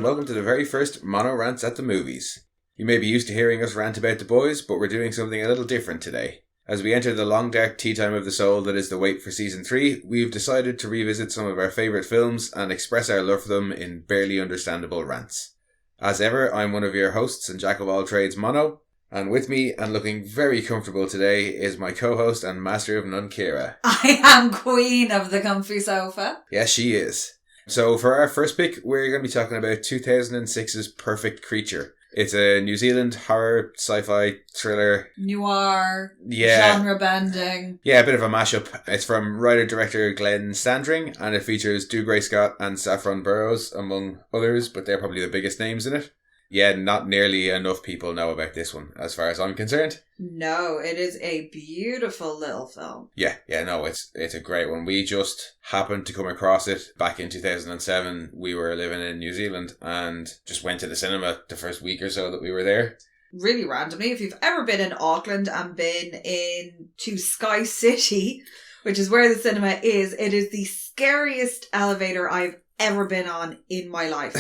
and welcome to the very first MonoRants at the Movies. You may be used to hearing us rant about the boys, but we're doing something a little different today. As we enter the long dark tea time of the soul that is the wait for Season 3, we've decided to revisit some of our favourite films and express our love for them in barely understandable rants. As ever, I'm one of your hosts and jack of all trades, Mono, and with me, and looking very comfortable today, is my co-host and master of none, Kira. I am queen of the comfy sofa. Yes, she is. So for our first pick, we're going to be talking about 2006's Perfect Creature. It's a New Zealand horror, sci-fi, thriller. Noir. Genre bending. Yeah, a bit of a mashup. It's from writer-director Glenn Stanndring, and it features Dougray Scott and Saffron Burrows, among others, but they're probably the biggest names in it. Yeah, not nearly enough people know about this one, as far as I'm concerned. No, it is a beautiful little film. Yeah, no, it's a great one. We just happened to come across it back in 2007. We were living in New Zealand and just went to the cinema the first week or so that we were there. Really randomly, if you've ever been in Auckland and been to Sky City, which is where the cinema is, it is the scariest elevator I've ever been on in my life.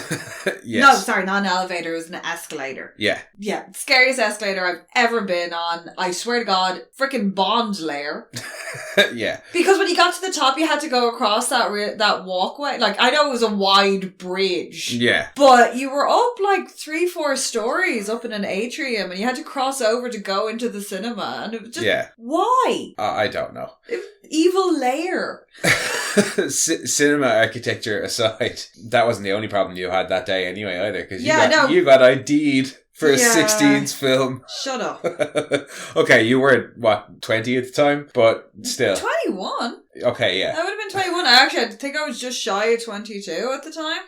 Yes. No, sorry, not an elevator, it was an escalator. Yeah, scariest escalator I've ever been on. I swear to God, freaking Bond layer. Yeah. Because when you got to the top, you had to go across that walkway. Like, I know it was a wide bridge. Yeah. But you were up like 3-4 stories up in an atrium and you had to cross over to go into the cinema. And it was just, why? I don't know. Evil layer. Cinema architecture aside, that wasn't the only problem you had that day anyway either, because you got ID'd for a 16s film. Shut up. Okay, you were, 20 at the time? But still. 21? Okay, yeah. I would have been 21. Actually, I think I was just shy of 22 at the time.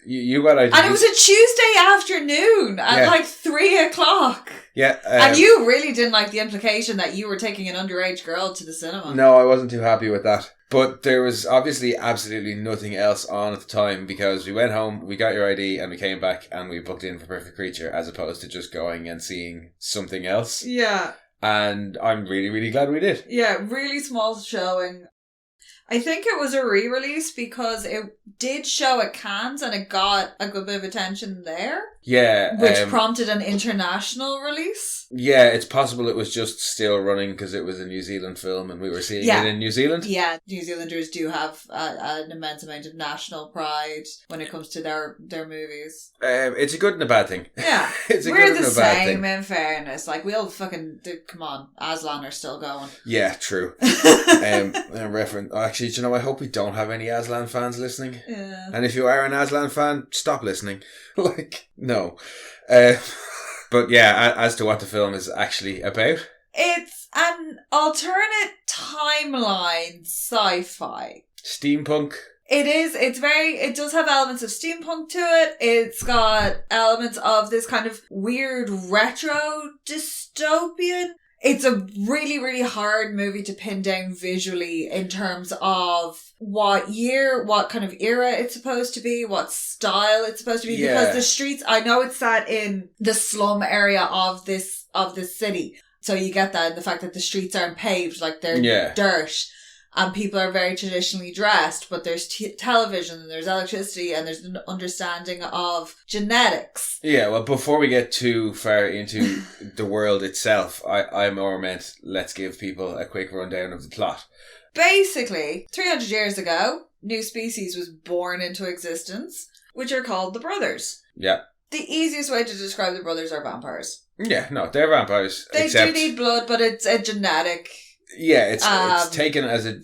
You got ID'd. And it was a Tuesday afternoon at like 3 o'clock. Yeah. And you really didn't like the implication that you were taking an underage girl to the cinema. No, I wasn't too happy with that. But there was obviously absolutely nothing else on at the time, because we went home, we got your ID, and we came back and we booked in for Perfect Creature, as opposed to just going and seeing something else. Yeah. And I'm really, really glad we did. Yeah, really small showing. I think it was a re-release because it did show at Cannes and it got a good bit of attention there. Yeah. Which prompted an international release. Yeah, it's possible it was just still running because it was a New Zealand film and we were seeing it in New Zealand. Yeah, New Zealanders do have an immense amount of national pride when it comes to their movies. It's a good and a bad thing. Yeah. We're the same, in fairness. Like, we'll fucking... come on, Aslan are still going. Yeah, true. Actually, do you know, I hope we don't have any Aslan fans listening. Yeah. And if you are an Aslan fan, stop listening. No. But yeah, as to what the film is actually about. It's an alternate timeline sci-fi. Steampunk. It is. It does have elements of steampunk to it. It's got elements of this kind of weird retro dystopian. It's a really, really hard movie to pin down visually in terms of what kind of era it's supposed to be, what style it's supposed to be. Yeah. Because the streets, I know it's set in the slum area of this city. So you get that, and the fact that the streets aren't paved, like they're dirt. And people are very traditionally dressed, but there's television and there's electricity and there's an understanding of genetics. Yeah, well, before we get too far into the world itself, I more meant let's give people a quick rundown of the plot. Basically, 300 years ago, new species was born into existence, which are called the Brothers. Yeah. The easiest way to describe the Brothers are vampires. Yeah, no, they're vampires. They do need blood, but it's a genetic... Yeah, it's taken as a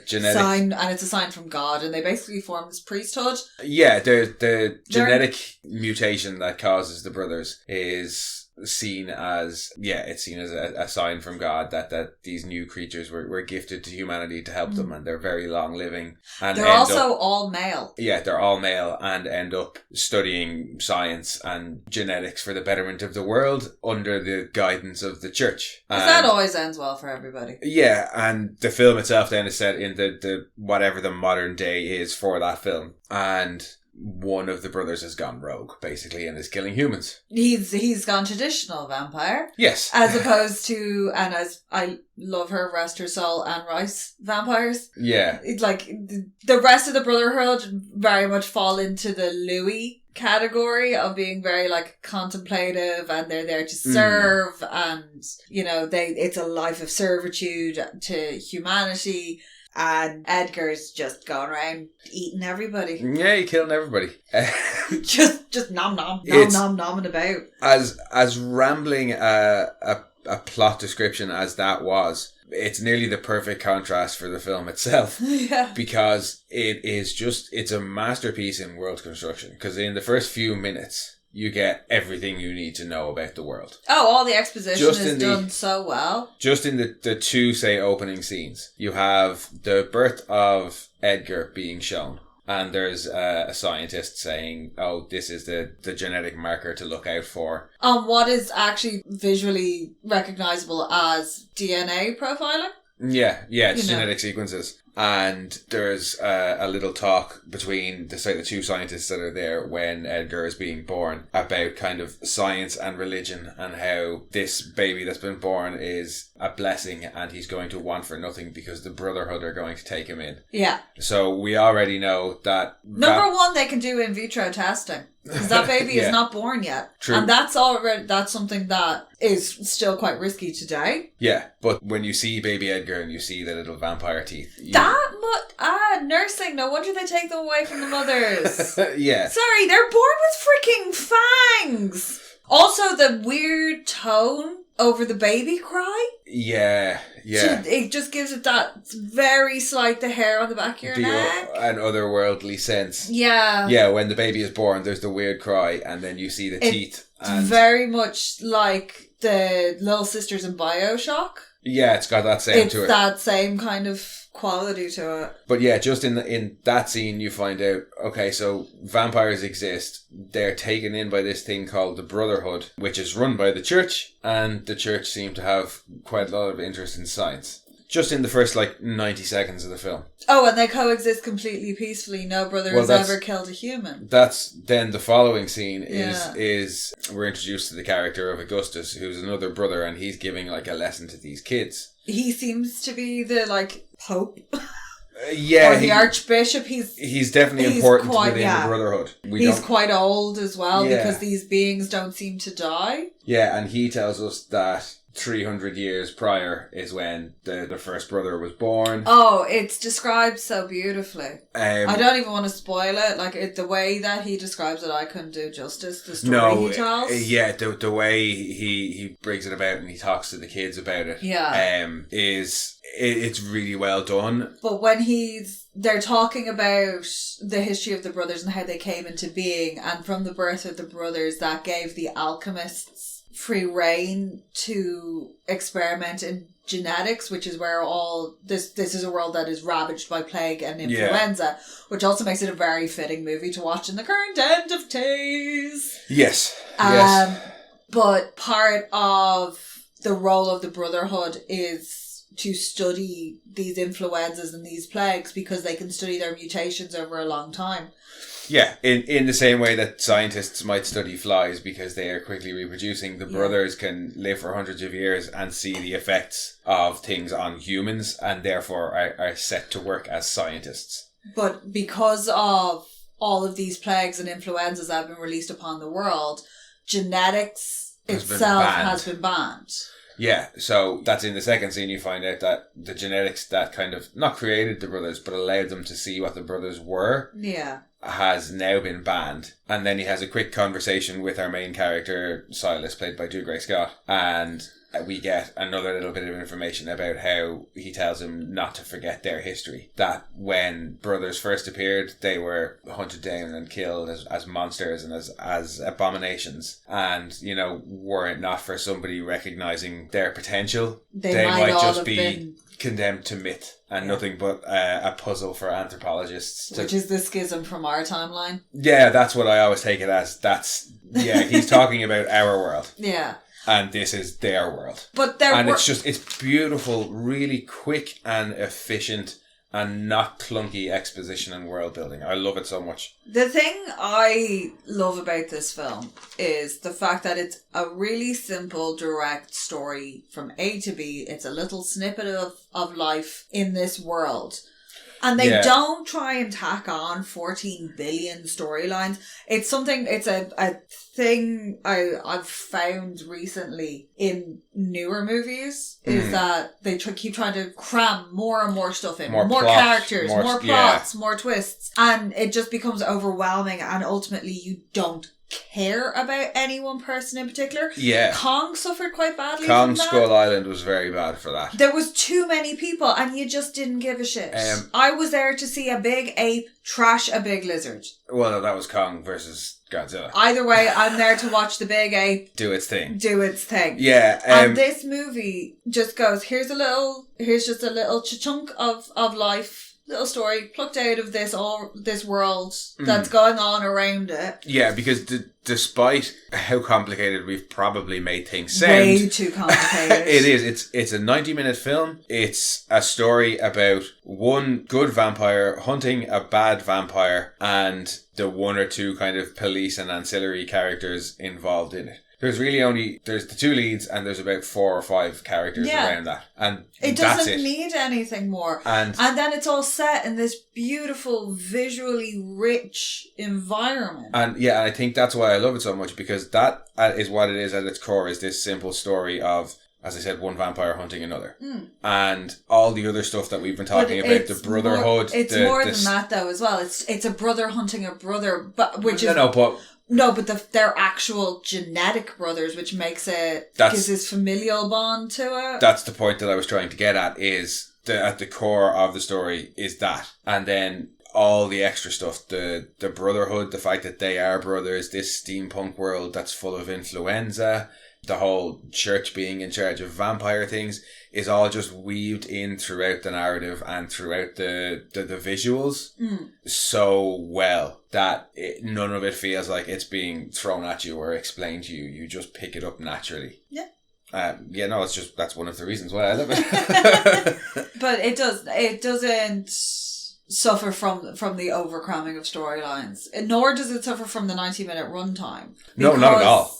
genetic sign, and it's a sign from God, and they basically form this priesthood. Yeah, the genetic mutation that causes the brothers is seen as a sign from God that these new creatures were gifted to humanity to help them, and they're very long living. And they're also all male. Yeah, they're all male and end up studying science and genetics for the betterment of the world under the guidance of the church. Because that always ends well for everybody. Yeah, and the film itself then is set in the whatever the modern day is for that film. And one of the brothers has gone rogue, basically, and is killing humans. He's gone traditional vampire. Yes. As opposed to, and as I love her, rest her soul, Anne Rice vampires. Yeah. It's like, the rest of the Brotherhood very much fall into the Louis category of being very like contemplative, and they're there to serve, and you know it's a life of servitude to humanity. And Edgar's just going around eating everybody. Yeah, he's killing everybody. just nomming about. As rambling a plot description as that was, it's nearly the perfect contrast for the film itself. Yeah. Because it's a masterpiece in world construction. Because in the first few minutes, you get everything you need to know about the world. Oh, all the exposition is done so well. Just in the two, say, opening scenes, you have the birth of Edgar being shown. And there's a scientist saying, oh, this is the genetic marker to look out for. What is actually visually recognizable as DNA profiling? Yeah, it's genetic sequences. And there's a little talk between the two scientists that are there when Edgar is being born about kind of science and religion, and how this baby that's been born is a blessing and he's going to want for nothing because the Brotherhood are going to take him in. Yeah. So we already know that... Number one, they can do in vitro testing. Because that baby is not born yet. True. And that's something that is still quite risky today. Yeah, but when you see baby Edgar and you see the little vampire teeth... Nursing. No wonder they take them away from the mothers. Yeah. Sorry, they're born with freaking fangs. Also, the weird tone over the baby cry. Yeah. So it just gives it that very slight, the hair on the back of your neck. An otherworldly sense. Yeah. Yeah, when the baby is born, there's the weird cry, and then you see the teeth. It's very much like the Little Sisters in BioShock. Yeah, it's got that same to it. It's that same kind of quality to it. But yeah, just in that scene you find out, okay, so vampires exist. They're taken in by this thing called the Brotherhood, which is run by the church, and the church seem to have quite a lot of interest in science. Just in the first 90 seconds of the film. Oh, and they coexist completely peacefully. No brother has ever killed a human. That's then the following scene is we're introduced to the character of Augustus, who's another brother, and he's giving a lesson to these kids. He seems to be the Pope. Yeah, or the Archbishop. He's definitely important within the Brotherhood. He's quite old as well because these beings don't seem to die. Yeah, and he tells us that 300 years prior is when the first brother was born. Oh, it's described so beautifully. I don't even want to spoil it. The way that he describes it, I couldn't do justice. The story he tells. Yeah, the way he brings it about and he talks to the kids about it. Yeah. It's really well done. But when they're talking about the history of the brothers and how they came into being, and from the birth of the brothers, that gave the alchemists free reign to experiment in genetics, which is where all this is a world that is ravaged by plague and influenza, which also makes it a very fitting movie to watch in the current end of days. Yes. But part of the role of the Brotherhood is to study these influenzas and these plagues because they can study their mutations over a long time. Yeah, in the same way that scientists might study flies because they are quickly reproducing, the brothers can live for hundreds of years and see the effects of things on humans and therefore are set to work as scientists. But because of all of these plagues and influenzas that have been released upon the world, genetics itself has been banned. Yeah, so that's in the second scene you find out that the genetics that kind of not created the brothers but allowed them to see what the brothers were has now been banned. And then he has a quick conversation with our main character, Silas, played by Dougray Scott, and we get another little bit of information about how he tells him not to forget their history. That when brothers first appeared, they were hunted down and killed as monsters and as abominations. And, were it not for somebody recognising their potential, they might just be condemned to myth and nothing but a puzzle for anthropologists. Which is the schism from our timeline. Yeah, that's what I always take it as. He's talking about our world. Yeah. And this is their world. But it's beautiful, really quick and efficient and not clunky exposition and world building. I love it so much. The thing I love about this film is the fact that it's a really simple, direct story from A to B. It's a little snippet of life in this world. And they don't try and tack on 14 billion storylines. It's a thing I've found recently in newer movies is that they keep trying to cram more and more stuff in. More characters, more plots, more twists. And it just becomes overwhelming, and ultimately you don't care about any one person in particular. Yeah. Kong suffered quite badly Kong from that. Skull Island was very bad for that. There was too many people and you just didn't give a shit. I was there to see a big ape trash a big lizard. Well, that was Kong versus Godzilla. Either way, I'm there to watch the big ape do its thing. Yeah. And this movie just goes, here's just a little chunk of life. Little story plucked out of this world that's going on around it. Yeah, because despite how complicated we've probably made things sound, way too complicated. It is. It's a 90-minute film. It's a story about one good vampire hunting a bad vampire and the one or two kind of police and ancillary characters involved in it. There's the two leads and there's about 4 or 5 characters around that. And it doesn't need anything more. And then it's all set in this beautiful, visually rich environment. And yeah, I think that's why I love it so much, because that is what it is at its core, is this simple story of, as I said, one vampire hunting another. And all the other stuff that we've been talking about, the brotherhood. It's more than that though as well. It's a brother hunting a brother, but they're actual genetic brothers, which makes it gives this familial bond to it. That's the point that I was trying to get at, is at the core of the story is that. And then all the extra stuff, the brotherhood, the fact that they are brothers, this steampunk world that's full of influenza, the whole church being in charge of vampire things, is all just weaved in throughout the narrative and throughout the visuals so well that none of it feels like it's being thrown at you or explained to you. You just pick it up naturally. Yeah. That's one of the reasons why I love it. But it doesn't suffer from the overcramming of storylines, nor does it suffer from the 90-minute runtime. No, not at all.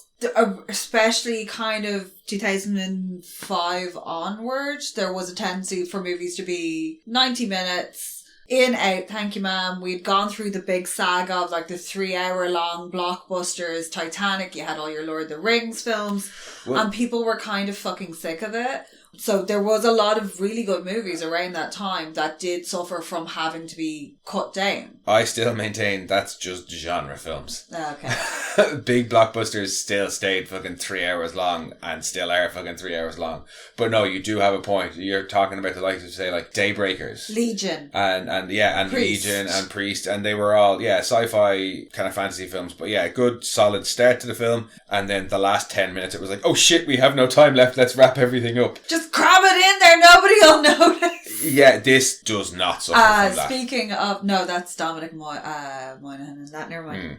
Especially kind of 2005 onwards, there was a tendency for movies to be 90 minutes, in, out, thank you ma'am. We'd gone through the big saga of like the 3-hour long blockbusters, Titanic, you had all your Lord of the Rings films, and people were kind of fucking sick of it. So there was a lot of really good movies around that time that did suffer from having to be cut down. I still maintain that's just genre films. Okay. Big blockbusters still stayed fucking 3 hours long and still are fucking 3 hours long. But no, you do have a point. You're talking about the likes of, say, like Daybreakers. Legion. And Priest. Legion and Priest. And they were all, sci-fi kind of fantasy films. But yeah, good solid start to the film. And then the last 10 minutes it was like, oh shit, we have no time left. Let's wrap everything up. Just cram it in there. Nobody will notice. Yeah, this does not suffer from that. Speaking of... No, that's Dominic Moynihan and that. Never mind.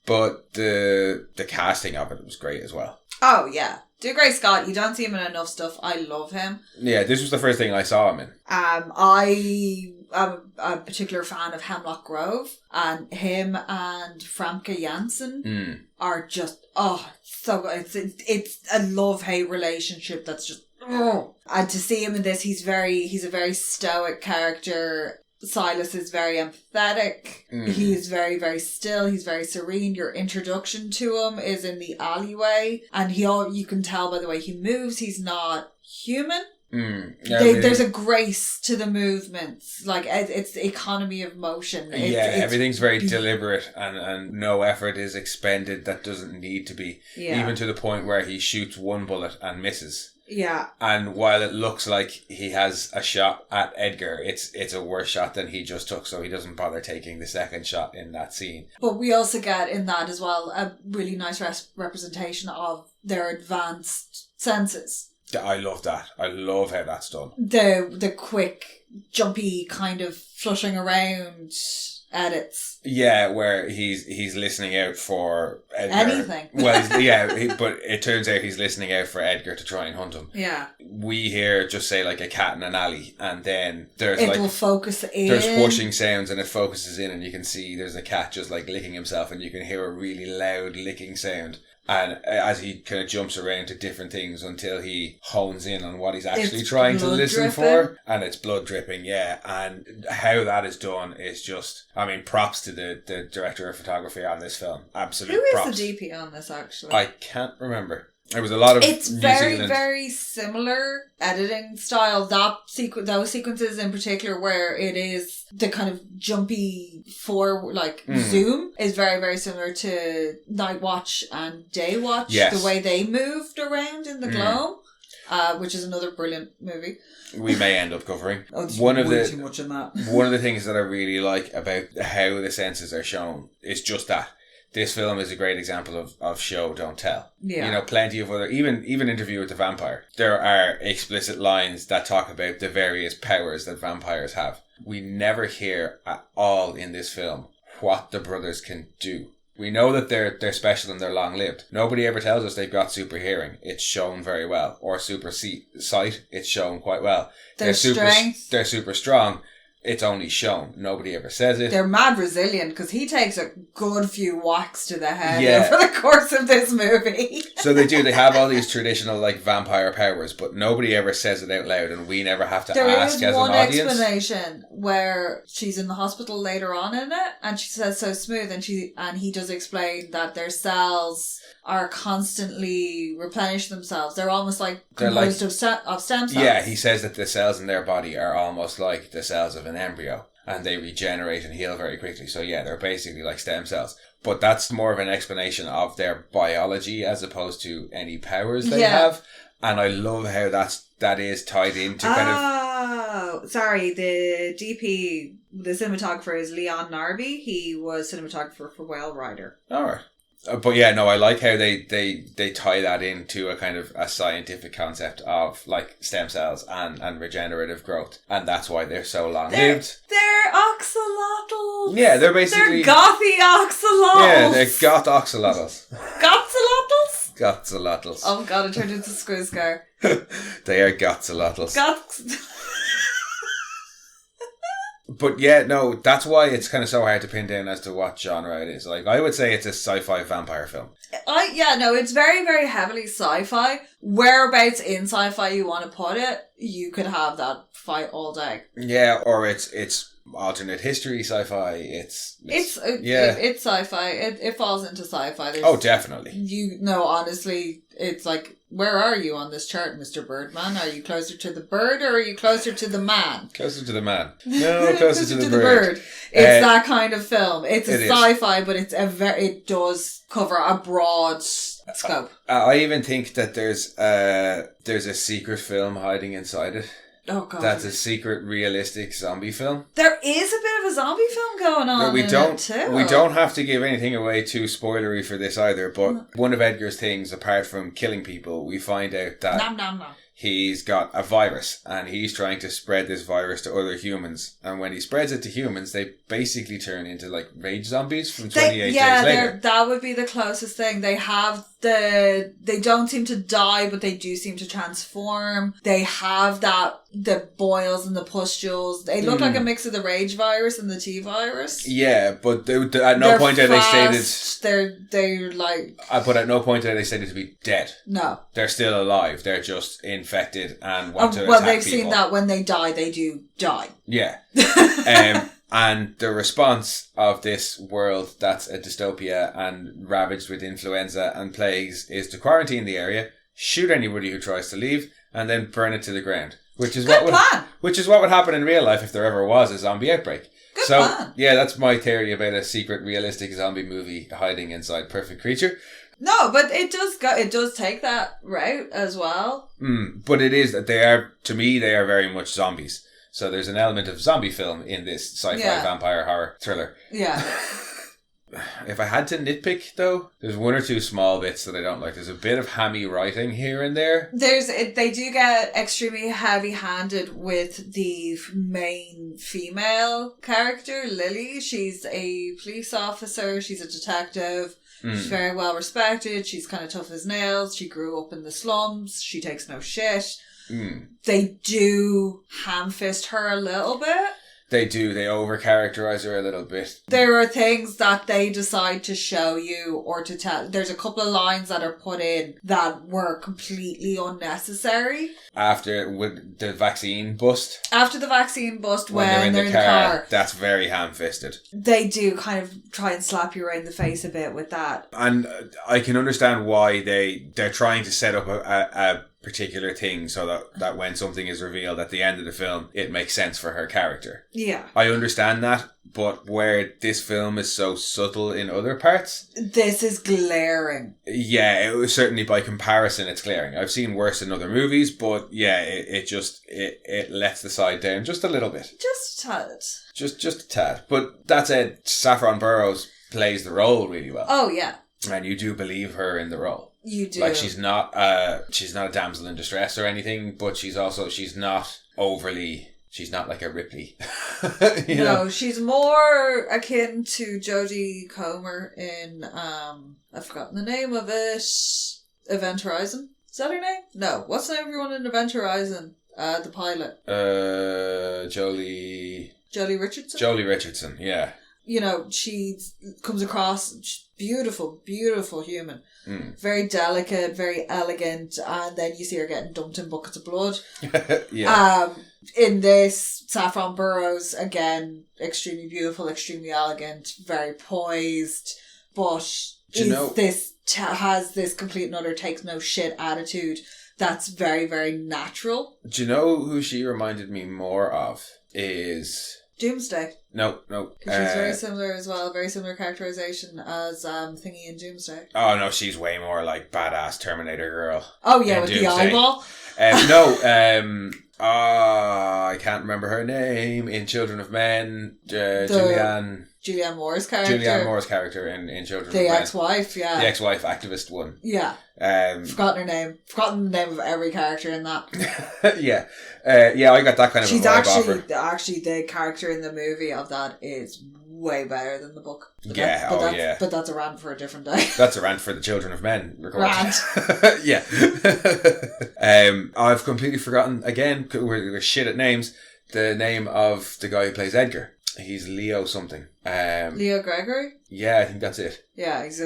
But the casting of it was great as well. Oh, yeah. Dougray Scott, you don't see him in enough stuff. I love him. Yeah, this was the first thing I saw him in. I am a particular fan of Hemlock Grove, and him and Famke Janssen are just, so good. It's a love-hate relationship that's just, and to see him in this, he's a very stoic character. Silas is very empathetic. He is very, very still. He's very serene. Your introduction to him is in the alleyway, and you can tell by the way he moves, he's not human. There's a grace to the movements. Like, it's the economy of motion. Everything's very deliberate and no effort is expended that doesn't need to be. Yeah. Even to the point where he shoots one bullet and misses. Yeah. And while it looks like he has a shot at Edgar, it's a worse shot than he just took, so he doesn't bother taking the second shot in that scene. But we also get in that as well a really nice representation of their advanced senses. I love that. I love how that's done. The quick, jumpy kind of flushing around edits. Yeah, where he's listening out for Edgar. Anything. Well, but it turns out he's listening out for Edgar to try and hunt him. Yeah. We hear just say like a cat in an alley, and then it will focus in. There's whooshing sounds, and it focuses in, and you can see there's a cat just like licking himself, and you can hear a really loud licking sound. And as he kind of jumps around to different things until he hones in on what he's actually It's trying to blood listen dripping. for. And it's blood dripping, yeah. And how that is done is just, I mean, props to the director of photography on this film. Absolute Who is props. the DP on this, actually? I can't remember. There was a lot of It's New very, Zealand. very similar editing style. Those sequences in particular, where it is the kind of jumpy zoom, is very, very similar to Night Watch and Day Watch. Yes. The way they moved around in the gloam, which is another brilliant movie. We may end up covering. There's One of way the too much in that. one of the things that I really like about how the senses are shown is just that. This film is a great example of show, don't tell. Yeah. You know, plenty of other, even Interview with the Vampire. There are explicit lines that talk about the various powers that vampires have. We never hear at all in this film what the brothers can do. We know that they're special and they're long-lived. Nobody ever tells us they've got super hearing. It's shown very well. Or super sight. It's shown quite well. Their strength. They're super strong. It's only shown. Nobody ever says it. They're mad resilient because he takes a good few whacks to the head Yeah. over the course of this movie. So they do. They have all these traditional vampire powers, but nobody ever says it out loud, and we never have to There ask is as one an audience. explanation where she's in the hospital later on in it, and she says so smooth, and he does explain that their cells are constantly replenish themselves. They're almost composed of stem cells. Yeah, he says that the cells in their body are almost like the cells of an embryo, and they regenerate and heal very quickly. So yeah, they're basically like stem cells. But that's more of an explanation of their biology as opposed to any powers they have. And I love how that is tied into kind of... Oh, sorry. The DP, the cinematographer is Leon Narby. He was cinematographer for Whale Rider. All right. But yeah, no, I like how they tie that into a kind of a scientific concept of stem cells and regenerative growth. And that's why they're so long-lived. They're oxalotls. Yeah, they're basically... They're gothy oxalotls. Yeah, they're goth oxalotls. Goxalotls? Goxalotls. Oh god, it turned into Squizcar. They are goxalotls. Gox... But yeah, no, that's why it's kind of so hard to pin down as to what genre it is. I would say it's a sci-fi vampire film. It's very, very heavily sci-fi. Whereabouts in sci-fi you want to put it, you could have that fight all day. Yeah, or it's alternate history sci-fi. It's sci-fi. It falls into sci-fi. Definitely. Honestly, it's where are you on this chart, Mr. Birdman? Are you closer to the bird or are you closer to the man? Closer to the man. No, closer to the bird. It's that kind of film. It's a sci-fi, but it does cover a broad scope. I even think that there's a secret film hiding inside it. Oh god. That's a secret realistic zombie film. There is a bit of a zombie film going on We don't have to give anything away too spoilery for this either, but one of Edgar's things, apart from killing people, we find out that he's got a virus and he's trying to spread this virus to other humans. And when he spreads it to humans, they basically turn into rage zombies from 28 days later. That would be the closest thing. They don't seem to die, but they do seem to transform. They have the boils and the pustules. They look like a mix of the rage virus and the T virus. Yeah, but at no point are they stated... But at no point are they stated to be dead. No. They're still alive. They're just infected and want to attack they've people. seen that when they die, they do die. Yeah. And the response of this world that's a dystopia and ravaged with influenza and plagues is to quarantine the area, shoot anybody who tries to leave, and then burn it to the ground. Which is what would happen in real life if there ever was a zombie outbreak. Good plan. Yeah, that's my theory about a secret realistic zombie movie hiding inside Perfect Creature. No, but it does take that route as well. But it is that they are very much zombies. So there's an element of zombie film in this sci-fi vampire horror thriller. Yeah. If I had to nitpick, though, there's one or two small bits that I don't like. There's a bit of hammy writing here and there. They do get extremely heavy-handed with the main female character, Lily. She's a police officer. She's a detective. She's very well respected. She's kind of tough as nails. She grew up in the slums. She takes no shit. They do ham-fist her a little bit. They do. They over-characterize her a little bit. There are things that they decide to show you or to tell. There's a couple of lines that are put in that were completely unnecessary. After with the vaccine bust. After the vaccine bust, when they're in the car. That's very ham-fisted. They do kind of try and slap you around the face a bit with that. And I can understand why they're trying to set up a particular thing so that when something is revealed at the end of the film, it makes sense for her character. Yeah. I understand that, but where this film is so subtle in other parts... This is glaring. Yeah, it was certainly by comparison, it's glaring. I've seen worse in other movies, but yeah, it lets the side down just a little bit. Just a tad. Just a tad. But that said, Saffron Burrows plays the role really well. Oh, yeah. And you do believe her in the role. You do. Like, she's not a damsel in distress or anything, but she's not like a Ripley. you know? She's more akin to Jodie Comer in, I've forgotten the name of it, Event Horizon. Is that her name? No. What's the name of everyone in Event Horizon? The pilot. Jolie Richardson? Jolie Richardson, yeah. You know, she comes across beautiful, beautiful human. Mm. Very delicate, very elegant, and then you see her getting dumped in buckets of blood. Yeah. In this, Saffron Burrows, again, extremely beautiful, extremely elegant, very poised, but has this complete and utter takes no shit attitude that's very, very natural. Do you know who she reminded me more of is... Doomsday. No. Because she's very similar as well. Very similar characterization as Thingy in Doomsday. Oh, no, she's way more like badass Terminator girl. Oh, yeah, with Doomsday. The eyeball? I can't remember her name. In Children of Men, Julianne Moore's character in Children of Men. The ex-wife, yeah. The ex-wife activist one. Yeah. Forgotten her name. Forgotten the name of every character in that. Yeah. I got that kind of a vibe off her. Actually, the character in the movie of that is way better than the book. But that's a rant for a different day. That's a rant for the Children of Men. Rant. Yeah. I've completely forgotten, again, we're shit at names, the name of the guy who plays Edgar. He's Leo something. Leo Gregory? Yeah, I think that's it. Yeah, he's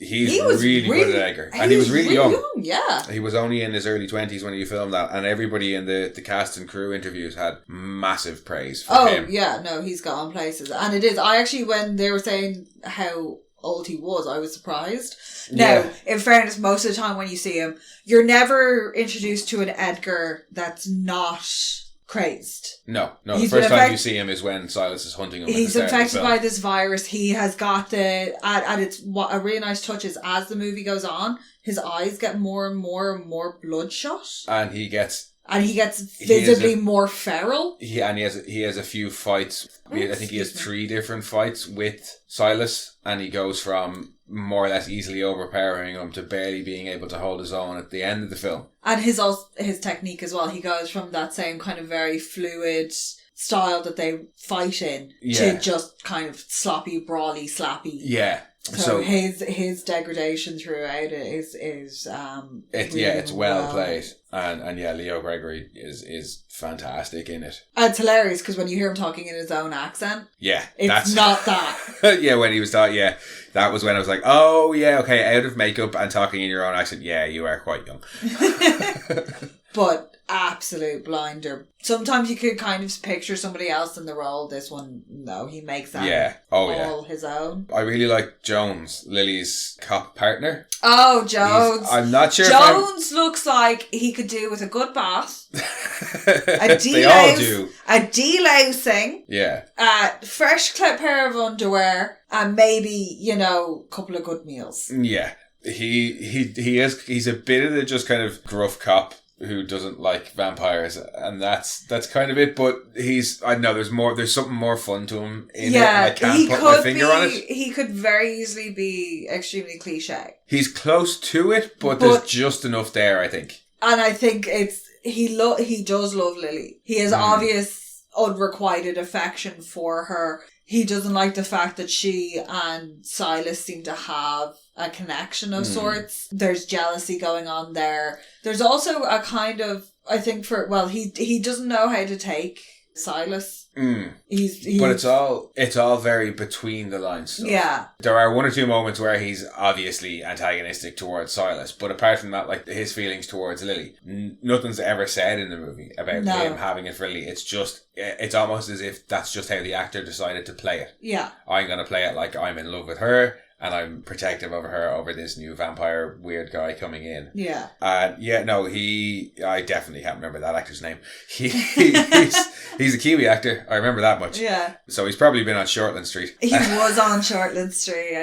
really good at Edgar. And he was really young. Yeah. He was only in his early 20s when he filmed that, and everybody in the cast and crew interviews had massive praise for him. Oh, yeah, no, he's gone places. And it is, I actually, when they were saying how old he was, I was surprised. Now, in fairness, most of the time when you see him, you're never introduced to an Edgar that's not crazed. No. The first time you see him is when Silas is hunting him. He's infected by this virus. He has got and it's what a really nice touch is as the movie goes on, his eyes get more and more and more bloodshot. And he gets visibly more feral. Yeah, and he has a few fights. I think he has 3 different fights with Silas, and he goes from more or less easily overpowering him to barely being able to hold his own at the end of the film. And his technique as well. He goes from that same kind of very fluid style that they fight in to just kind of sloppy, brawly, slappy. Yeah. So his degradation throughout it is it's well played, and Leo Gregory is fantastic in it. And it's hilarious because when you hear him talking in his own accent, it's not that. When he was talking, that was when I was like, oh yeah, okay, out of makeup and talking in your own accent, you are quite young. But absolute blinder. Sometimes you could kind of picture somebody else in the role. This one, no, he makes that all his own. I really like Jones, Lily's cop partner. Oh, Jones. I'm not sure Jones looks like he could do with a good bath. They all do. A de-lousing. Yeah. A fresh clip pair of underwear. And maybe, a couple of good meals. Yeah. He's a bit of the just kind of gruff cop who doesn't like vampires, and that's kind of it. But there's something more fun to him in it, and I can't put my finger on it. He could very easily be extremely cliche. He's close to it, but there's just enough there, I think. And I think he does love Lily. He has obvious unrequited affection for her. He doesn't like the fact that she and Silas seem to have a connection of sorts. There's jealousy going on there. There's also a kind of, I think he doesn't know how to take Silas. But it's all very between the lines stuff. Yeah. There are one or two moments where he's obviously antagonistic towards Silas, but apart from that, like his feelings towards Lily, nothing's ever said in the movie about him having it for Lily. It's almost as if that's just how the actor decided to play it. Yeah. I'm going to play it like I'm in love with her, and I'm protective of her over this new vampire weird guy coming in. Yeah. I definitely can't remember that actor's name. He's a Kiwi actor. I remember that much. Yeah. So he's probably been on Shortland Street. He was on Shortland Street.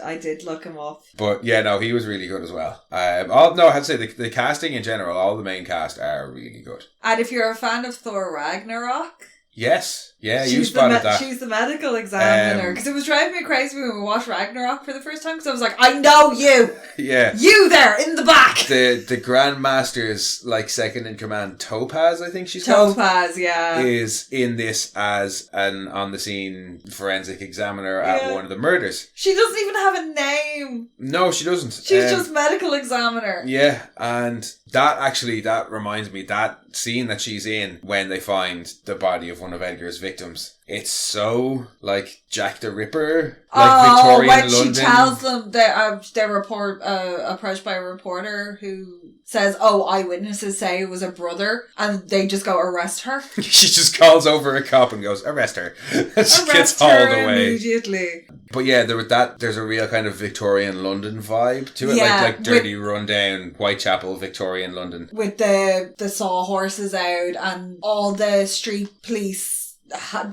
I did look him up. But yeah, no, he was really good as well. I had to say the casting in general, all the main cast are really good. And if you're a fan of Thor Ragnarok... Yes. Yeah, you spotted that. She's the medical examiner. Because it was driving me crazy when we watched Ragnarok for the first time. Because I was like, I know you. Yeah. You there in the back. The Grandmaster's like second in command, Topaz, I think she's called. Topaz, yeah. Is in this as an on the scene forensic examiner at one of the murders. She doesn't even have a name. No, she doesn't. She's just medical examiner. Yeah, and that reminds me, that scene that she's in when they find the body of one of Edgar's victims, it's so like Jack the Ripper, like Victorian when London. She tells them they're approached by a reporter who says, eyewitnesses say it was a brother, and they just go arrest her. She just calls over a cop and goes, arrest her. She gets hauled away immediately. But yeah, there's a real kind of Victorian London vibe to it, like dirty, rundown Whitechapel, Victorian London, with the sawhorses out, and all the street police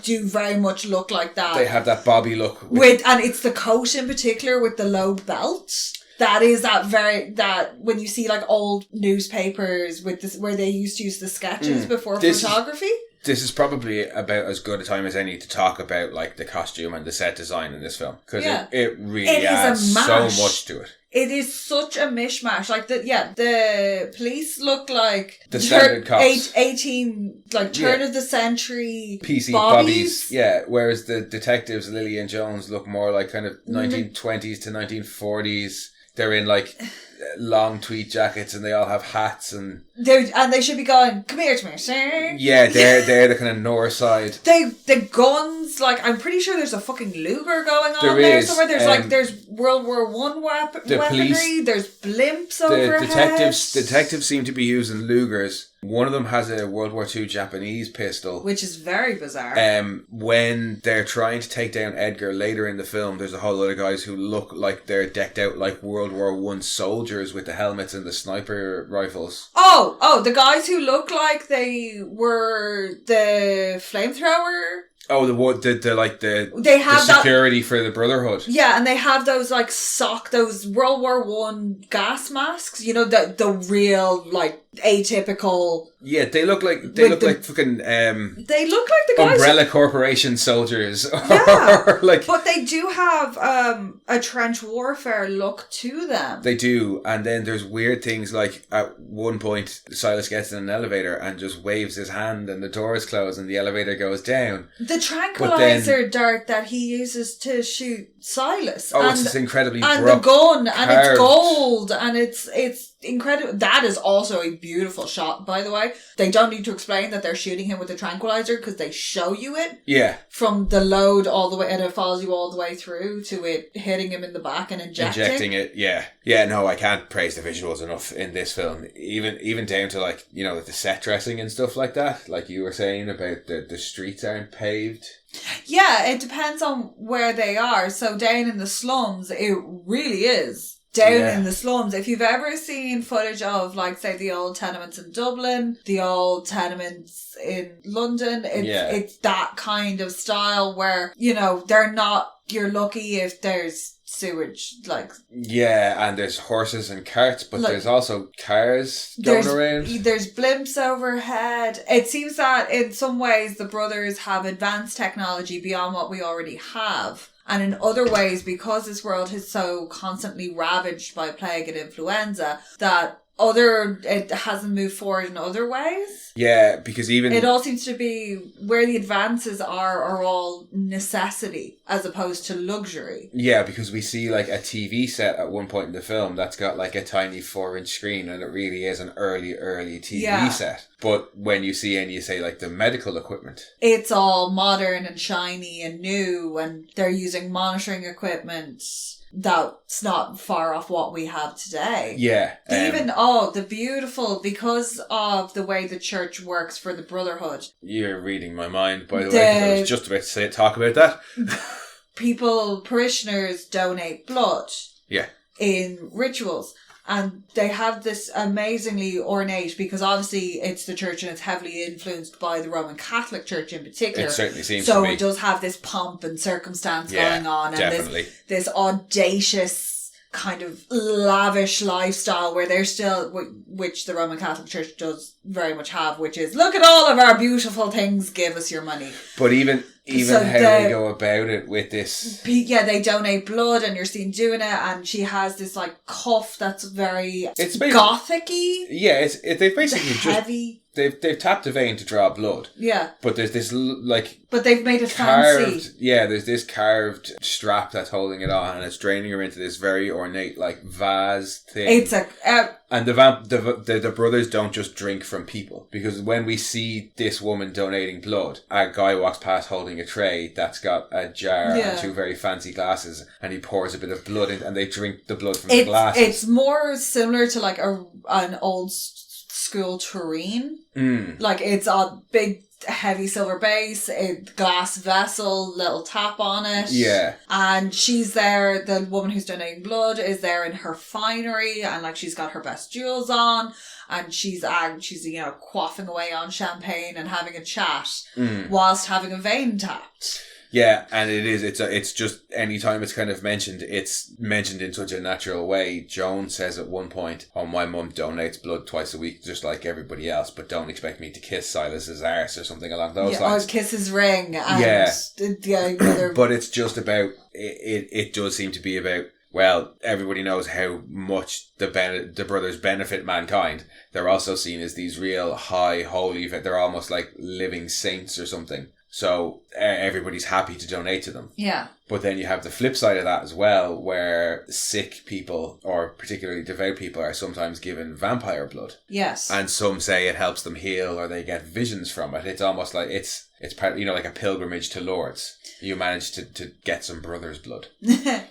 do very much look like that. They have that bobby look, and it's the coat in particular with the low belt. That is that when you see like old newspapers with this, where they used to use the sketches before photography. This is probably about as good a time as any to talk about like the costume and the set design in this film, because it really adds so much to it. It is such a mishmash. Like the police look like the standard cops, 18 like turn of the century PC bobbies. Yeah, whereas the detectives Lily and Jones look more like kind of 1920s to 1940s. They're in like long tweed jackets and they all have hats and they should be going, come here to me, sir. Yeah, they're the kind of north side. The guns, like I'm pretty sure there's a fucking Luger going on there somewhere. There's World War I weaponry. Police, there's blimps overhead. The detectives seem to be using Lugers. One of them has a World War II Japanese pistol, which is very bizarre. When they're trying to take down Edgar later in the film, there's a whole lot of guys who look like they're decked out like World War I soldiers with the helmets and the sniper rifles. Oh, the guys who look like they were the flamethrower. Oh, they have security for the Brotherhood. Yeah, and they have those like those World War I gas masks. You know, the real like atypical. Yeah, they look like fucking. They look like the guys Umbrella Corporation soldiers. Yeah, but they do have a trench warfare look to them. They do, and then there's weird things like at one point Silas gets in an elevator and just waves his hand and the doors close and the elevator goes down. The tranquilizer dart that he uses to shoot Silas. It's incredibly and the gun, and it's gold, and it's incredible. That is also a beautiful shot, by the way. They don't need to explain that they're shooting him with a tranquilizer because they show you it. Yeah. From the load all the way, and it follows you all the way through to it hitting him in the back and injecting it. Yeah. Yeah, no, I can't praise the visuals enough in this film. Even down to like, you know, like the set dressing and stuff like that. Like you were saying about the streets aren't paved. Yeah, it depends on where they are. So down in the slums, it really is. In the slums. If you've ever seen footage of, like, say, the old tenements in Dublin, the old tenements in London, it's that kind of style where, you know, you're lucky if there's sewage, like... Yeah, and there's horses and carts, but there's also cars going around. There's blimps overhead. It seems that in some ways the brothers have advanced technology beyond what we already have. And in other ways, because this world is so constantly ravaged by plague and influenza, that it hasn't moved forward in other ways. Yeah, because even... It all seems to be where the advances are all necessity as opposed to luxury. Yeah, because we see like a TV set at one point in the film that's got like a tiny 4-inch screen, and it really is an early TV set. But when you see and you say like the medical equipment, it's all modern and shiny and new, and they're using monitoring equipment that's not far off what we have today. Yeah. Even, the beautiful, because of the way the church works for the Brotherhood. You're reading my mind, by the way, because I was just about to talk about that. Parishioners donate blood. Yeah. In rituals. And they have this amazingly ornate, because obviously it's the church and it's heavily influenced by the Roman Catholic Church in particular. It certainly seems so to be. So it does have this pomp and circumstance going on, and definitely. this audacious kind of lavish lifestyle where they're still, which the Roman Catholic Church does very much have, which is, look at all of our beautiful things, give us your money. But even so how they go about it with this... Yeah, they donate blood and you're seen doing it, and she has this like cuff that's very gothic-y. Yeah, they've basically heavy. They've tapped a vein to draw blood. Yeah. But there's this But they've made it carved, fancy. Yeah, there's this carved strap that's holding it on, and it's draining her into this very ornate like vase thing. It's a... and the brothers don't just drink from people, because when we see this woman donating blood, a guy walks past holding a tray that's got a jar and 2 very fancy glasses, and he pours a bit of blood in, and they drink the blood from the glasses. It's more similar to like an old school tureen. Like it's a big heavy silver base, a glass vessel, little tap on it. Yeah. And she's there, the woman who's donating blood is there in her finery, and like she's got her best jewels on, and she's quaffing away on champagne and having a chat whilst having a vein tapped. Yeah, and it's just, anytime it's kind of mentioned, it's mentioned in such a natural way. Joan says at one point, my mum donates blood twice a week just like everybody else, but don't expect me to kiss Silas's arse or something along those lines. Or kiss his ring. And but it's just about, it does seem to be about, well, everybody knows how much the brothers benefit mankind. They're also seen as these real high, holy, they're almost like living saints or something. So everybody's happy to donate to them. Yeah. But then you have the flip side of that as well, where sick people, or particularly devout people, are sometimes given vampire blood. Yes. And some say it helps them heal, or they get visions from it. It's almost like it's part, like a pilgrimage to Lourdes. You manage to get some brother's blood.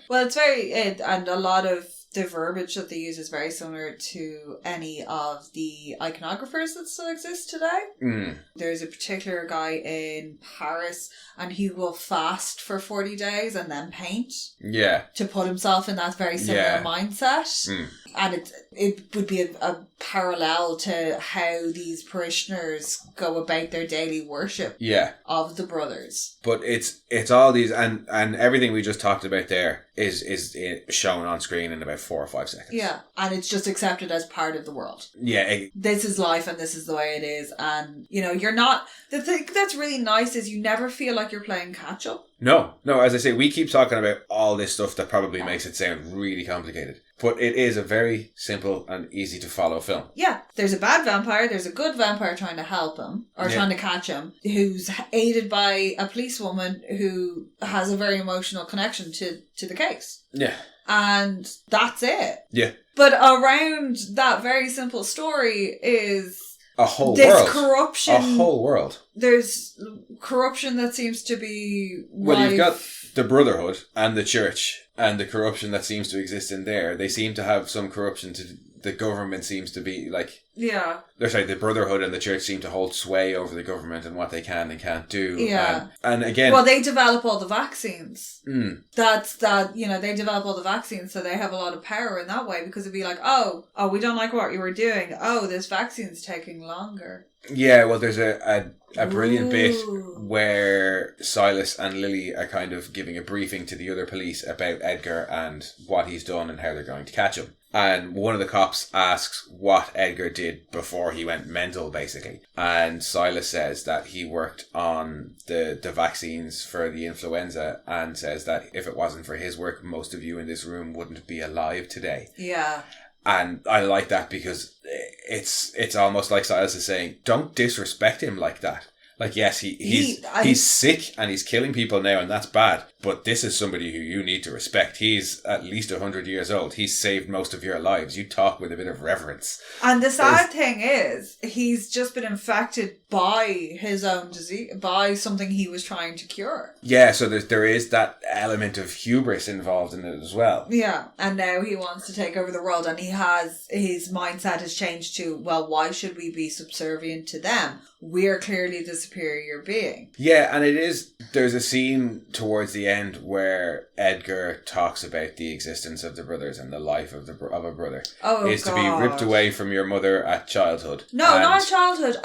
Well, it's very, and a lot of the verbiage that they use is very similar to any of the iconographers that still exist today. There's a particular guy in Paris, and he will fast for 40 days and then paint. Yeah. To put himself in that very similar mindset. And it would be a parallel to how these parishioners go about their daily worship of the brothers. But it's all these, and everything we just talked about there is shown on screen in about 4 or 5 seconds. Yeah, and it's just accepted as part of the world. Yeah. This is life and this is the way it is. And, you're not... The thing that's really nice is you never feel like you're playing catch-up. No, as I say, we keep talking about all this stuff that probably makes it sound really complicated. But it is a very simple and easy to follow film. Yeah, there's a bad vampire, there's a good vampire trying to help him, or trying to catch him, who's aided by a policewoman who has a very emotional connection to the case. Yeah. And that's it. Yeah. But around that very simple story is... a whole world. Corruption. A whole world. There's corruption that seems to be... Well, you've got the Brotherhood and the Church, and the corruption that seems to exist in there. They seem to have some corruption to... The government seems to be like... Yeah. The Brotherhood and the Church seem to hold sway over the government and what they can and can't do. Yeah. And again... Well, they develop all the vaccines. They develop all the vaccines, so they have a lot of power in that way, because it'd be like, oh, we don't like what you were doing. Oh, this vaccine's taking longer. Yeah, well, there's a brilliant bit where Silas and Lily are kind of giving a briefing to the other police about Edgar and what he's done and how they're going to catch him. And one of the cops asks what Edgar did before he went mental, basically. And Silas says that he worked on the vaccines for the influenza, and says that if it wasn't for his work, most of you in this room wouldn't be alive today. Yeah. And I like that because it's almost like Silas is saying, don't disrespect him like that. Like, yes, he's sick and he's killing people now, and that's bad. But this is somebody who you need to respect. He's at least 100 years old. He's saved most of your lives. You talk with a bit of reverence. And the sad thing is, he's just been infected by his own disease, by something he was trying to cure. Yeah, so there is that element of hubris involved in it as well. Yeah, and now he wants to take over the world, and his mindset has changed to, well, why should we be subservient to them? We're clearly the superior being. Yeah, and there's a scene towards the end where Edgar talks about the existence of the brothers and the life of a brother. Oh, is to be ripped away from your mother at childhood. No, not at childhood.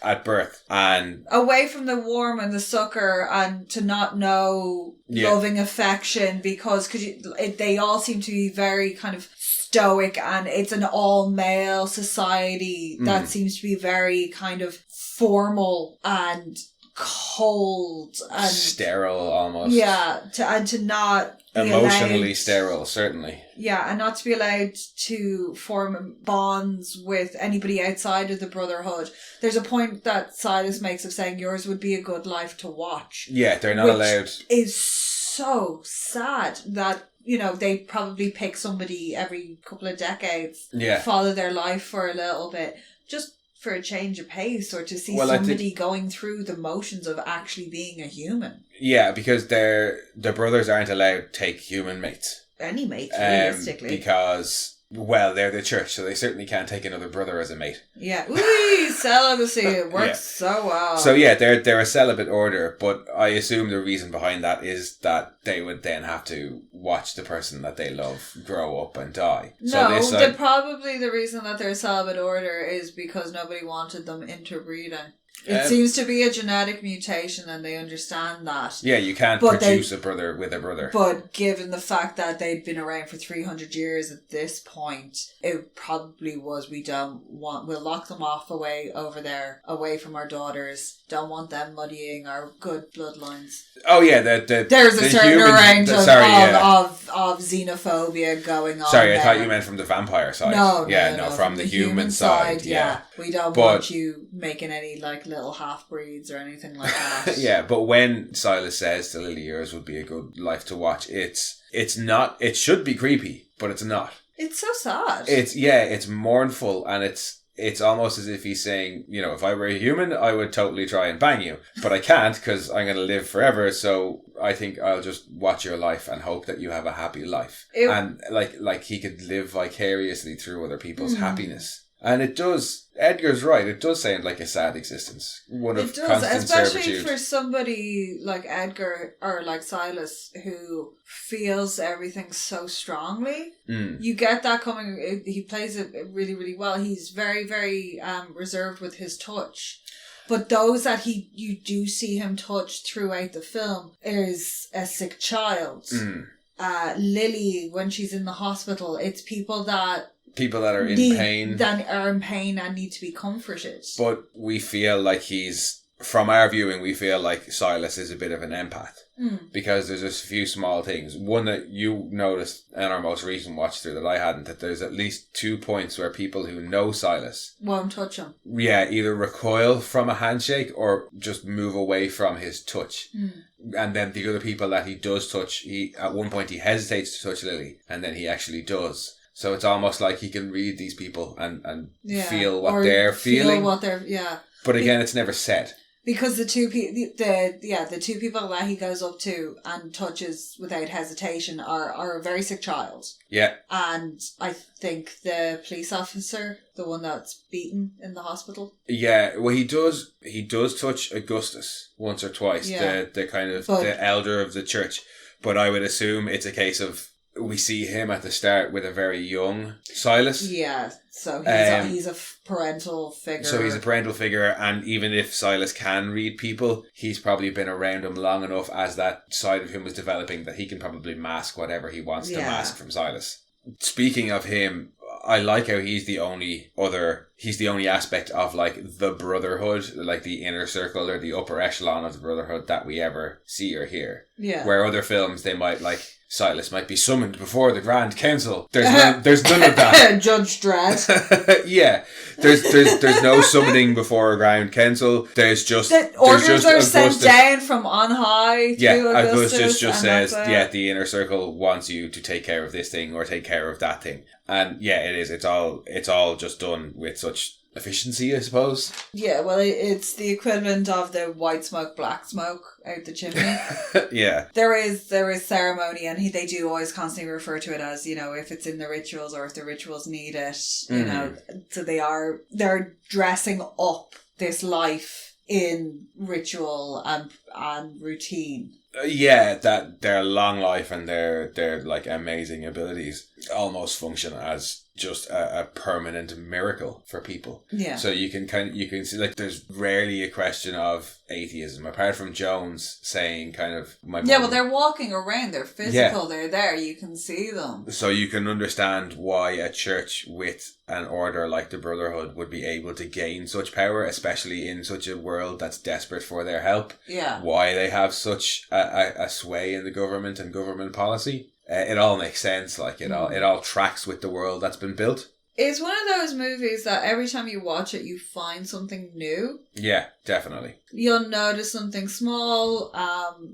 At birth. And away from the warm and the succor, and to not know loving affection, because they all seem to be very kind of stoic, and it's an all-male society that seems to be very kind of formal and cold and sterile almost. Yeah, to not be emotionally allowed, sterile, certainly. Yeah, and not to be allowed to form bonds with anybody outside of the brotherhood. There's a point that Silas makes of saying yours would be a good life to watch. Yeah, they're not allowed. Is so sad that, you know, they probably pick somebody every couple of decades, follow their life for a little bit, just for a change of pace, or to see somebody going through the motions of actually being a human. Yeah, because the brothers aren't allowed to take human mates. Any mates, realistically. Because, well, they're the church, so they certainly can't take another brother as a mate. Yeah. Ooh, celibacy. It works so well. So yeah, they're a celibate order, but I assume the reason behind that is that they would then have to watch the person that they love grow up and die. No, probably the reason that they're a celibate order is because nobody wanted them interbreeding. It seems to be a genetic mutation, and they understand that. Yeah, you can't produce a brother with a brother. But given the fact that they'd been around for 300 years at this point, it probably was, we'll lock them off away from our daughters. Don't want them muddying our good bloodlines. Oh yeah, there's a certain range of xenophobia going on. Sorry, I thought you meant from the vampire side. No, from the human side. Yeah, we don't want you making any like little half breeds or anything like that. Yeah, but when Silas says to Lily, yours would be a good life to watch, it's not. It should be creepy, but it's not. It's so sad. It's mournful, and it's almost as if he's saying, you know, if I were a human, I would totally try and bang you. But I can't, because I'm going to live forever, so I think I'll just watch your life and hope that you have a happy life. And like he could live vicariously through other people's happiness. And it does, Edgar's right, it does sound like a sad existence. One of constant especially servitude. For somebody like Edgar or like Silas who feels everything so strongly. You get that coming. He plays it really, really well. He's very, very reserved with his touch. But those that you do see him touch throughout the film is a sick child. Lily, when she's in the hospital, it's people that are in pain. That are in pain and need to be comforted. But we feel like from our viewing, we feel like Silas is a bit of an empath. Because there's just a few small things. One that you noticed in our most recent watch through that I hadn't, that there's at least 2 points where people who know Silas won't touch him. Yeah, either recoil from a handshake or just move away from his touch. And then the other people that he does touch, at one point he hesitates to touch Lily, and then he actually does. So it's almost like he can read these people and feel what they're feeling. But again, it's never said. Because the two people that he goes up to and touches without hesitation are a very sick child. Yeah. And I think the police officer, the one that's beaten in the hospital. Yeah, well he does touch Augustus once or twice, the kind of the elder of the church. But I would assume it's a case of we see him at the start with a very young Silas. Yeah, so he's a parental figure. So he's a parental figure, and even if Silas can read people, he's probably been around him long enough as that side of him was developing that he can probably mask whatever he wants to mask from Silas. Speaking of him, I like how he's the only other he's the only aspect of like the Brotherhood, like the inner circle or the upper echelon of the Brotherhood that we ever see or hear. Yeah. Where other films, they might like Silas might be summoned before the Grand Council. There's none of that. Judge Dredd. Yeah. There's no summoning before a Grand Council. There's just orders are sent down from on high to Augustus just says, the inner circle wants you to take care of this thing or take care of that thing. And yeah, it is. It's all just done with such efficiency, I suppose. Yeah, well, it's the equivalent of the white smoke, black smoke out the chimney. Yeah. There is ceremony, and they do always constantly refer to it as, if it's in the rituals or if the rituals need it, you know. So they're dressing up this life in ritual and routine. That their long life and their like amazing abilities almost function as just a permanent miracle for people. Yeah. So you can see like there's rarely a question of atheism apart from Jones saying kind of well, they're walking around, they're physical, they're there, you can see them. So you can understand why a church with an order like the Brotherhood would be able to gain such power, especially in such a world that's desperate for their help. Yeah. Why they have such a sway in the government and government policy. It all makes sense. Like it all tracks with the world that's been built. It's one of those movies that every time you watch it, you find something new. Yeah, definitely. You'll notice something small.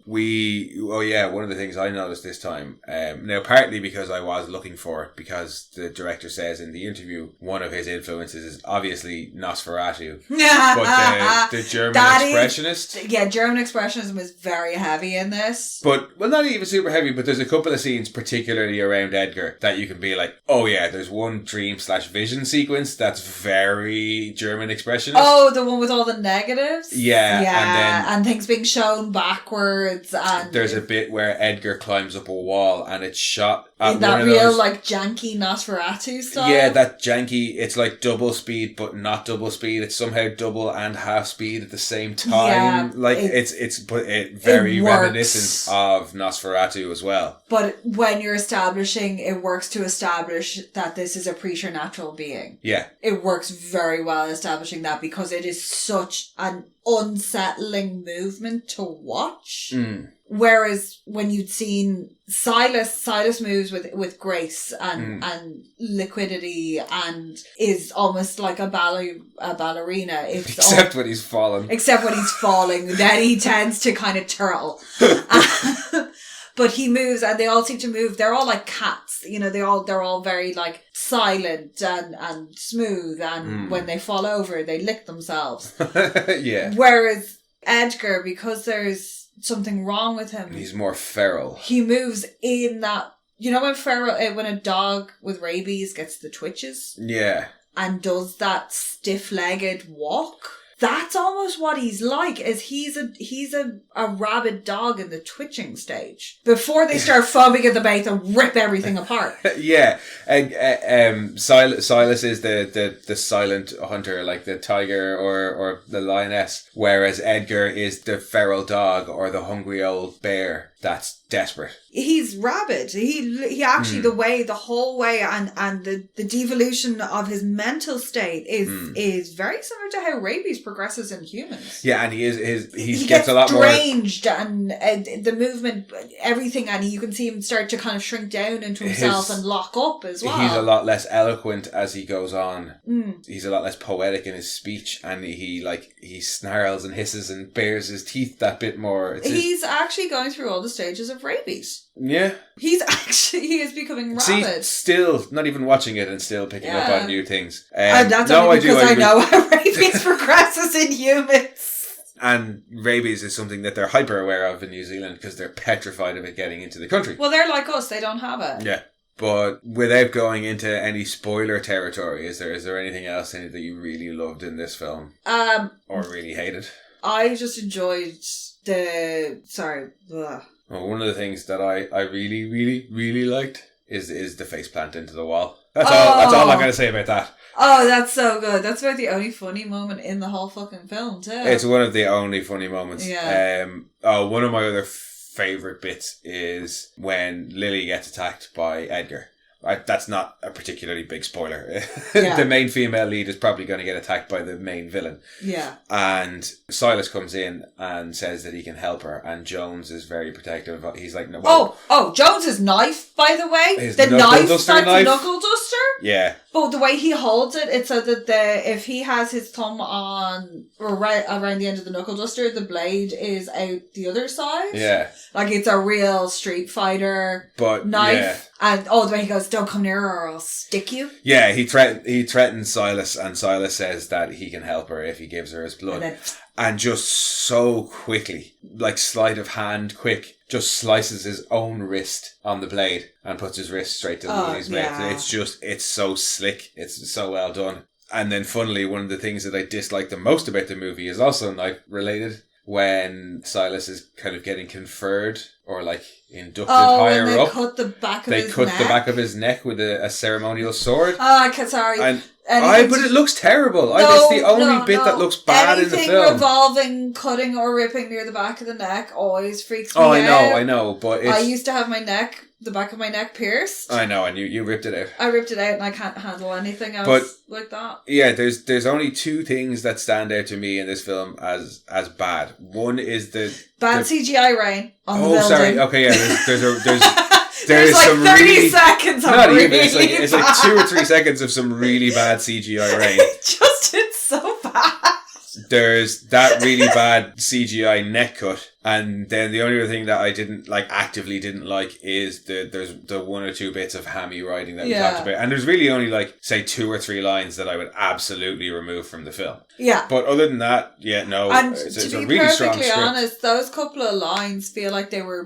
One of the things I noticed this time, now partly because I was looking for it, because the director says in the interview, one of his influences is obviously Nosferatu. But the German expressionist. German expressionism is very heavy in this. But, well, not even super heavy, but there's a couple of scenes, particularly around Edgar, that you can be like, oh yeah, there's one dream/vision sequence that's very German expressionist. Oh, the one with all the negatives? Yeah. And things being shown backwards. And there's a bit where Edgar climbs up a wall and it's shot at in that real, like, janky Nosferatu style. Yeah, that janky, it's like double speed, but not double speed. It's somehow double and half speed at the same time. Yeah, like, it's very reminiscent of Nosferatu as well. But when you're establishing, it works to establish that this is a preternatural being. Yeah. It works very well establishing that because it is such an unsettling movement to watch. Whereas when you'd seen Silas moves with grace and liquidity and is almost like a ballerina. Except when he's falling. Then he tends to kind of turtle. But he moves and they all seem to move. They're all like cats. They're all very like silent and smooth. And when they fall over, they lick themselves. Yeah. Whereas Edgar, because there's something wrong with him. He's more feral. He moves in that, when a dog with rabies gets the twitches. Yeah. And does that stiff-legged walk. That's almost what he's like, is he's a rabid dog in the twitching stage. Before they start foaming at the mouth and rip everything apart. Yeah. Silas is the silent hunter, like the tiger or the lioness, whereas Edgar is the feral dog or the hungry old bear that's desperate. He's rabid. He actually, the whole way and the devolution of his mental state is very similar to how rabies progresses in humans. Yeah, and he gets a lot more deranged and the movement, everything, and you can see him start to kind of shrink down into himself and lock up as well. He's a lot less eloquent as he goes on. He's a lot less poetic in his speech, and he snarls and hisses and bares his teeth that bit more. He's actually going through all the stages of rabies. Yeah. He is becoming rabid. See, still, not even watching it and still picking up on new things. And that's only because I know how rabies progresses in humans. And rabies is something that they're hyper aware of in New Zealand because they're petrified of it getting into the country. Well, they're like us, they don't have it. Yeah. But without going into any spoiler territory, is there anything else in it that you really loved in this film? Or really hated? I just enjoyed Well, one of the things that I really, really, really liked is the face plant into the wall. That's all I'm going to say about that. Oh, that's so good. That's about the only funny moment in the whole fucking film, too. It's one of the only funny moments. Yeah. One of my other favourite bits is when Lily gets attacked by Edgar. that's not a particularly big spoiler. Yeah. The main female lead is probably going to get attacked by the main villain. Yeah. And Silas comes in and says that he can help her, and Jones is very protective. He's like, no. Jones's knife, by the way. His The knife, that's knife. a knuckle duster. Yeah. But the way he holds it, it's so that if he has his thumb on or right around the end of the knuckle duster, the blade is out the other side. Yeah. Like it's a real Street Fighter knife. Yeah. And the way he goes, don't come near her or I'll stick you. Yeah, he threatens Silas, and Silas says that he can help her if he gives her his blood. And just so quickly, like sleight of hand quick, just slices his own wrist on the blade and puts his wrist straight to his mouth. It's so slick. It's so well done. And then funnily, one of the things that I dislike the most about the movie is also knife related. When Silas is kind of getting conferred or like inducted higher up. They cut the back of his neck. They cut the back of his neck with a ceremonial sword. Sorry. But it looks terrible. It's the only bit that looks bad in the film. Anything revolving cutting or ripping near the back of the neck always freaks me out. I know, but I used to have the back of my neck pierced. I know, and you ripped it out. I ripped it out and I can't handle anything else like that. Yeah, there's only two things that stand out to me in this film as bad. One is the CGI rain on the building. Oh, sorry. Okay, yeah, there's like some 30 really, seconds of not really even, it's like 2 or 3 seconds of some really bad CGI rain. It's so bad. There's that really bad CGI neck cut, and then the only other thing that I actively didn't like is there's the 1 or 2 bits of hammy writing that we talked about, and there's really only say 2 or 3 lines that I would absolutely remove from the film. Yeah, but other than that, no. And it's to a be really strong perfectly script. honest, those couple of lines feel like they were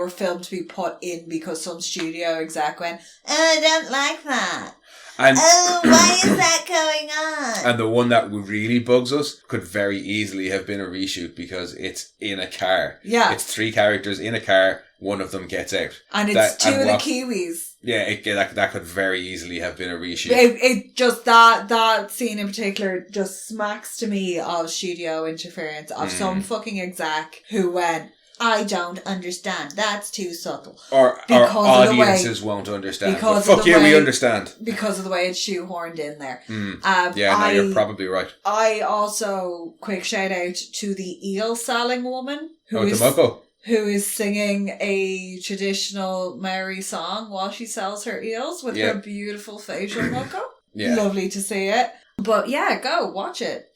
filmed to be put in because some studio exec went, I don't like that. And why is that going on? And the one that really bugs us could very easily have been a reshoot because it's in a car. Yeah. It's 3 characters in a car, one of them gets out. And it's 2 of the Kiwis. Yeah, that could very easily have been a reshoot. It just, that scene in particular just smacks to me of studio interference, of some fucking exec who went, I don't understand. That's too subtle. Or audiences won't understand. We understand. Because of the way it's shoehorned in there. You're probably right. I also, quick shout out to the eel selling woman who is singing a traditional Maori song while she sells her eels with her beautiful facial makeup. Yeah. Lovely to see it. But go watch it.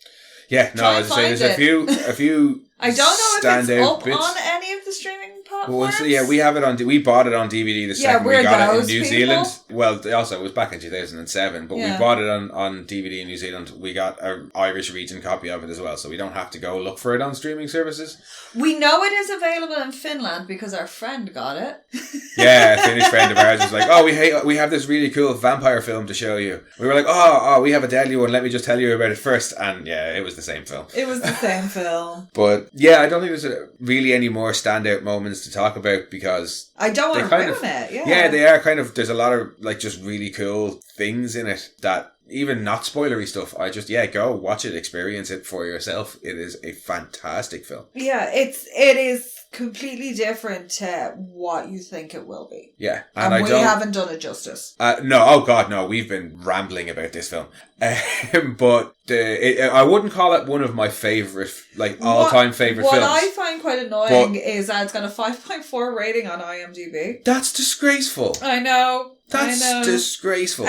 Yeah, no, as I say, there's a few I don't know if it's up bits on any of the streaming platforms. We have it we bought it on DVD the second we got it in New Zealand. Well, also it was back in 2007, but we bought it on DVD in New Zealand. We got an Irish region copy of it as well, so we don't have to go look for it on streaming services. We know it is available in Finland because our friend got it. Yeah, a Finnish friend of ours was like, we have this really cool vampire film to show you. We were like, we have a deadly one, let me just tell you about it first. And it was the same film. It was the same film. But yeah, I don't think there's really any more standout moments to talk about because I don't want to ruin it. Yeah, they are kind of. There's a lot of just really cool things in it that even not spoilery stuff. I just go watch it, experience it for yourself. It is a fantastic film. Yeah, it is completely different to what you think it will be. Yeah, and we haven't done it justice. No, oh god, no, we've been rambling about this film, but I wouldn't call it one of my favorite, all-time favorite films. What I find quite annoying is that it's got a 5.4 rating on IMDb. That's disgraceful. I know. That's disgraceful.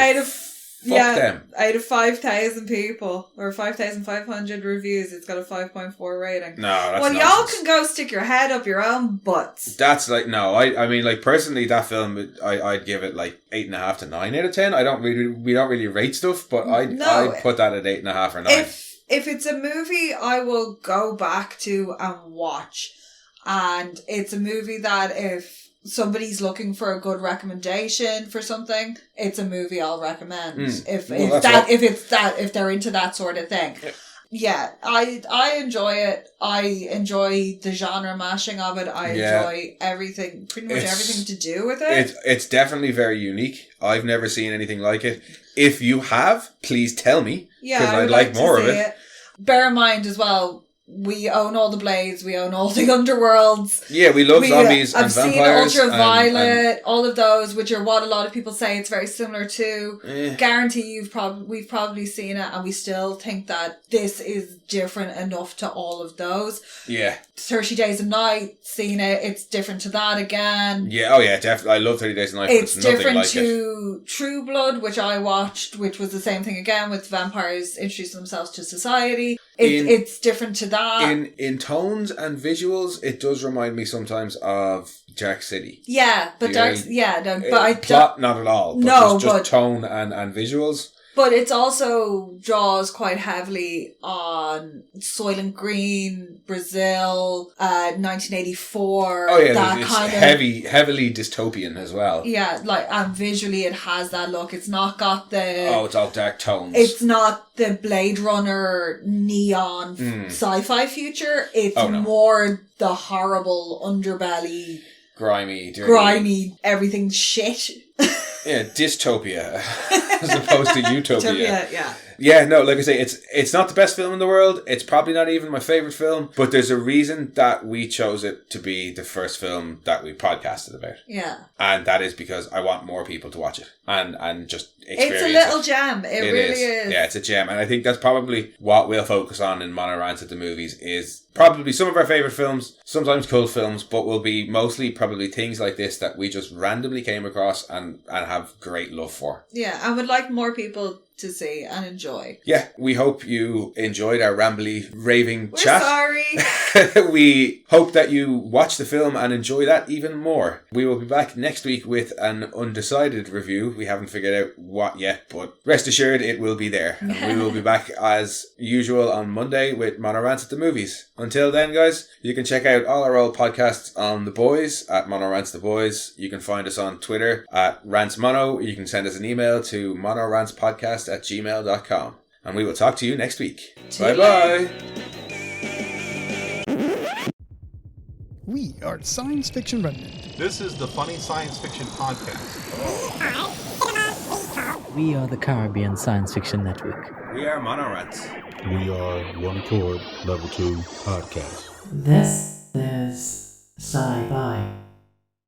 Fuck them. Out of 5,000 people, or 5,500 reviews, it's got a 5.4 rating. No, that's well, nonsense. Y'all can go stick your head up your own butts. That's I mean, personally, that film, I'd give it 8.5 to 9 out of 10. We don't really rate stuff, but I'd put that at 8.5 or 9. If it's a movie I will go back to and watch, and it's a movie that if somebody's looking for a good recommendation for something, it's a movie I'll recommend. If they're into that sort of thing. Yeah, I enjoy it. I enjoy the genre mashing of it. I enjoy pretty much everything to do with it. It's definitely very unique. I've never seen anything like it. If you have, please tell me. Yeah, I'd like more of it. Bear in mind as well, we own all the blades, we own all the underworlds. Yeah, we love zombies and vampires. I've seen Ultraviolet, all of those, which are what a lot of people say it's very similar to. Guarantee we've probably seen it, and we still think that this is different enough to all of those. Yeah. 30 Days a Night, seen it, it's different to that again. Yeah, oh yeah, definitely. I love 30 Days a Night, but it's different like to True Blood, which I watched, which was the same thing again, with vampires introducing themselves to society. It's different to that. In tones and visuals, it does remind me sometimes of Dark City. Yeah, but plot not at all. But just tone and visuals. But it also draws quite heavily on Soylent Green, Brazil, 1984. Oh yeah, it's heavily dystopian as well. Yeah, and visually it has that look. It's not got the... Oh, it's all dark tones. It's not the Blade Runner neon sci-fi future. It's more the horrible underbelly... Grimy, dirty. Everything's shit. Yeah, dystopia as opposed to utopia. Yeah. Yeah, no, like I say, it's not the best film in the world. It's probably not even my favourite film. But there's a reason that we chose it to be the first film that we podcasted about. Yeah. And that is because I want more people to watch it and just experience it. It's a little gem. It really is. Yeah, it's a gem. And I think that's probably what we'll focus on in MonoRants at the Movies is probably some of our favourite films, sometimes cult films, but will be mostly probably things like this that we just randomly came across and have great love for. Yeah, and would like more people to see and enjoy. Yeah, we hope you enjoyed our rambly, raving chat. Sorry. We hope that you watch the film and enjoy that even more. We will be back next week with an undecided review. We haven't figured out what yet, but rest assured it will be there. And we will be back as usual on Monday with MonoRants at the Movies. Until then, guys, you can check out all our old podcasts on The Boys at MonoRants The Boys. You can find us on Twitter at RantsMono. You can send us an email to monorantspodcast@gmail.com. And we will talk to you next week. Bye-bye. We are Science Fiction Remnant. This is the Funny Science Fiction Podcast. We are the Caribbean Science Fiction Network. We are MonoRants. We are One Accord Level 2 Podcast. This is sci-fi.